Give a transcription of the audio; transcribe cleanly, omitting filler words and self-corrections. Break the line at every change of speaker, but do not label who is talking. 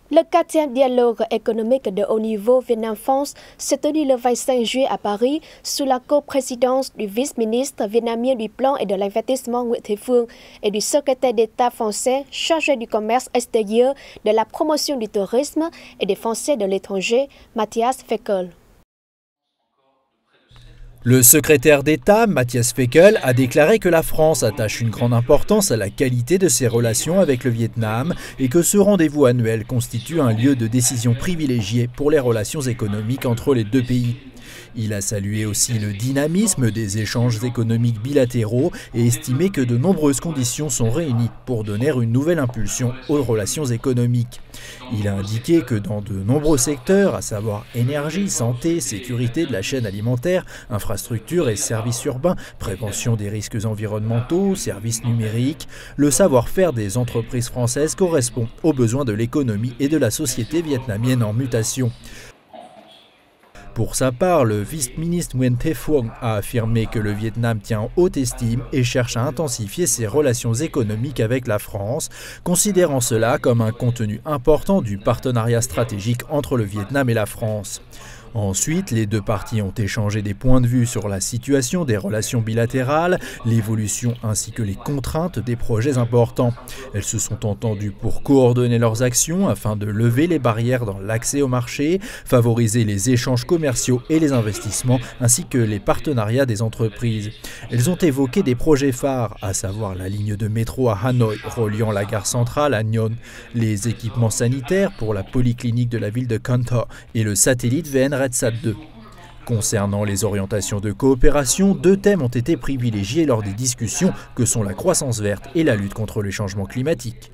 Le 4e dialogue économique de haut niveau Vietnam-France s'est tenu le 25 juillet à Paris sous la coprésidence du vice-ministre vietnamien du Plan et de l'Investissement Nguyễn Thế Phương et du secrétaire d'État français chargé du commerce extérieur, de la promotion du tourisme et des Français de l'étranger, Matthias Fekl.
Le secrétaire d'État, Matthias Fekl, a déclaré que la France attache une grande importance à la qualité de ses relations avec le Vietnam et que ce rendez-vous annuel constitue un lieu de décision privilégié pour les relations économiques entre les deux pays. Il a salué aussi le dynamisme des échanges économiques bilatéraux et estimé que de nombreuses conditions sont réunies pour donner une nouvelle impulsion aux relations économiques. Il a indiqué que dans de nombreux secteurs, à savoir énergie, santé, sécurité de la chaîne alimentaire, infrastructures et services urbains, prévention des risques environnementaux, services numériques, le savoir-faire des entreprises françaises correspond aux besoins de l'économie et de la société vietnamienne en mutation. Pour sa part, le vice-ministre Nguyễn Thế Phương a affirmé que le Vietnam tient en haute estime et cherche à intensifier ses relations économiques avec la France, considérant cela comme un contenu important du partenariat stratégique entre le Vietnam et la France. Ensuite, les deux parties ont échangé des points de vue sur la situation des relations bilatérales, l'évolution ainsi que les contraintes des projets importants. Elles se sont entendues pour coordonner leurs actions afin de lever les barrières dans l'accès au marché, favoriser les échanges commerciaux et les investissements, ainsi que les partenariats des entreprises. Elles ont évoqué des projets phares, à savoir la ligne de métro à Hanoï reliant la gare centrale à Nhon, les équipements sanitaires pour la polyclinique de la ville de Can Tho et le satellite VN-RedSat 2. Concernant les orientations de coopération, deux thèmes ont été privilégiés lors des discussions que sont la croissance verte et la lutte contre les changements climatiques.